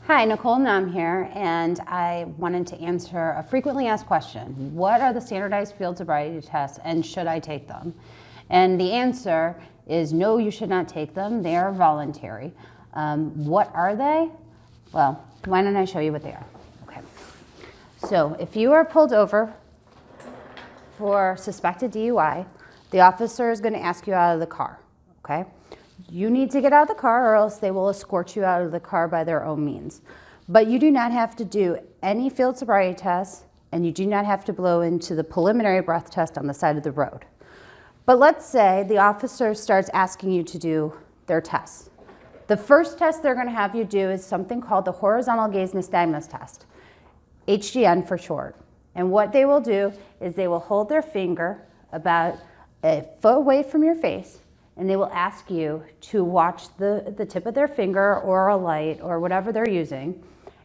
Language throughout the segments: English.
Hi, Nicole Naum here, and I wanted to answer a frequently asked question. What are the standardized field sobriety tests, and should I take them? And the answer is no, you should not take them. They are voluntary. What are they? Well, why don't I show you what they are? Okay. So if you are pulled over for suspected DUI, the officer is going to ask you out of the car, okay? You need to get out of the car or else they will escort you out of the car by their own means. But you do not have to do any field sobriety tests, and you do not have to blow into the preliminary breath test on the side of the road. But let's say the officer starts asking you to do their tests. The first test they're going to have you do is something called the horizontal gaze nystagmus test, HGN for short. And what they will do is they will hold their finger about a foot away from your face, and they will ask you to watch the tip of their finger or a light or whatever they're using,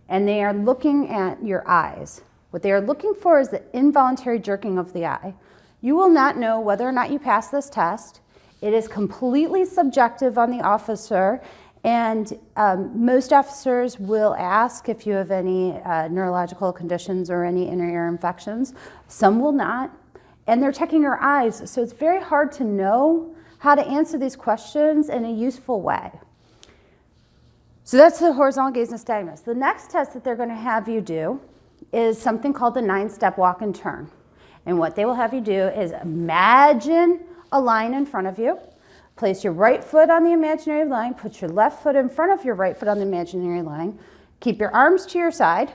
and they are looking at your eyes. What they are looking for is the involuntary jerking of the eye. You will not know whether or not you pass this test. It is completely subjective on the officer, and most officers will ask if you have any neurological conditions or any inner ear infections. Some will not, and they're checking your eyes, so it's very hard to know how to answer these questions in a useful way. So that's the horizontal gaze nystagmus. The next test that they're going to have you do is something called the 9-step walk and turn. And what they will have you do is imagine a line in front of you. Place your right foot on the imaginary line. Put your left foot in front of your right foot on the imaginary line. Keep your arms to your side.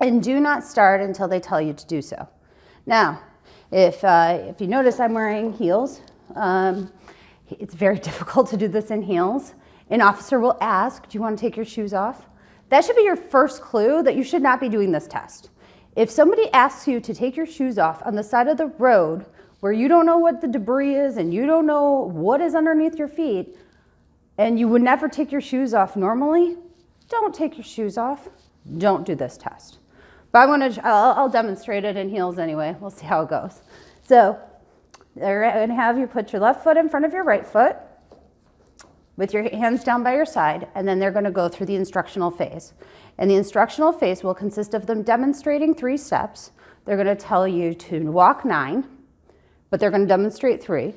And do not start until they tell you to do so. Now, if you notice I'm wearing heels, it's very difficult to do this in heels. An officer will ask, do you want to take your shoes off? That should be your first clue that you should not be doing this test. If somebody asks you to take your shoes off on the side of the road where you don't know what the debris is and you don't know what is underneath your feet, and you would never take your shoes off normally, don't take your shoes off. Don't do this test. But I'll demonstrate it in heels anyway. We'll see how it goes. So they're going to have you put your left foot in front of your right foot with your hands down by your side, and then they're going to go through the instructional phase. And the instructional phase will consist of them demonstrating 3 steps. They're going to tell you to walk 9, but they're going to demonstrate 3.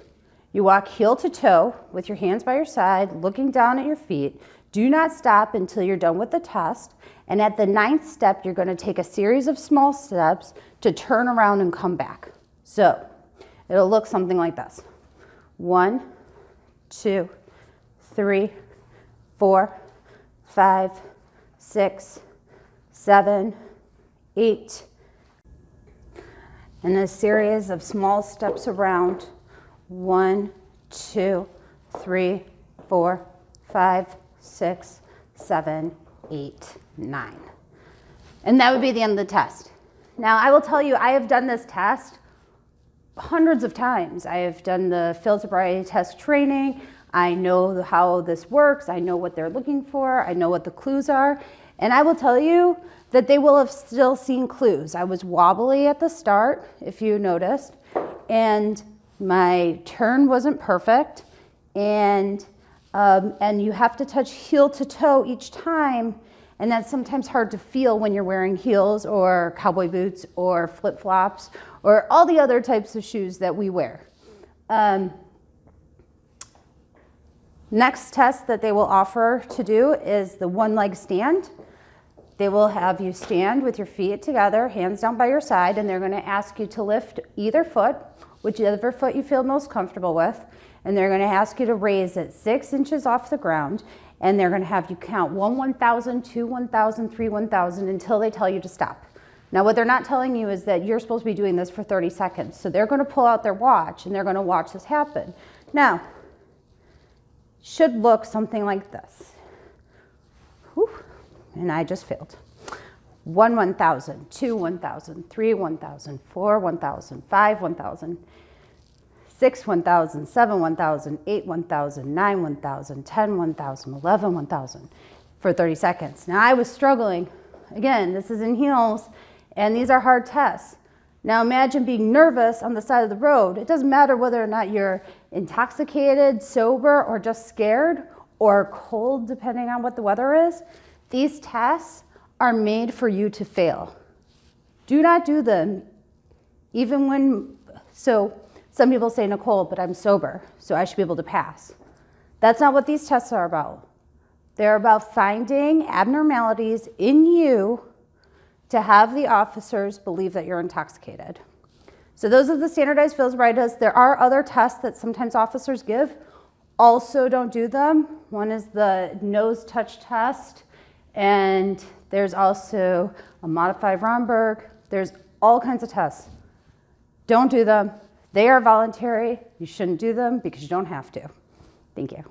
You walk heel to toe with your hands by your side, looking down at your feet. Do not stop until you're done with the test. And at the 9th step, you're going to take a series of small steps to turn around and come back. So it'll look something like this. 1, 2, 3, 4, 5, 6, 7, 8. And a series of small steps around. 1, 2, 3, 4, 5, 6, 7, 8, 9. And that would be the end of the test. Now, I will tell you, I have done this test hundreds of times. I have done the field sobriety test training. I know how this works. I know what they're looking for. I know what the clues are. And I will tell you that they will have still seen clues. I was wobbly at the start, if you noticed, and my turn wasn't perfect. And you have to touch heel to toe each time. And that's sometimes hard to feel when you're wearing heels or cowboy boots or flip-flops or all the other types of shoes that we wear. Next test that they will offer to do is the 1-leg stand. They will have you stand with your feet together, hands down by your side, and they're going to ask you to lift either foot, whichever foot you feel most comfortable with, and they're going to ask you to raise it 6 inches off the ground, and they're going to have you count 1, 1,000, 2, 1,000, 3, 1,000 until they tell you to stop. Now, what they're not telling you is that you're supposed to be doing this for 30 seconds. So they're going to pull out their watch and they're going to watch this happen. Now, should look something like this. Whew. And I just failed. 1, 1,000, 2, 1,000, 3, 1,000, 4, 1,000, 5, 1,000, 6, 1,000, 7, 1,000, 8, 1,000, 9, 1,000, 10, 1,000, 11, 1,000 for 30 seconds. Now I was struggling. Again, this is in heels, and these are hard tests. Now imagine being nervous on the side of the road. It doesn't matter whether or not you're intoxicated, sober, or just scared, or cold, depending on what the weather is. These tests are made for you to fail. Do not do them even when, so some people say, Nicole, but I'm sober, so I should be able to pass. That's not what these tests are about. They're about finding abnormalities in you to have the officers believe that you're intoxicated. So those are the standardized field sobriety tests. There are other tests that sometimes officers give. Also don't do them. One is the nose touch test, and there's also a modified Romberg. There's all kinds of tests. Don't do them. They are voluntary. You shouldn't do them because you don't have to. Thank you.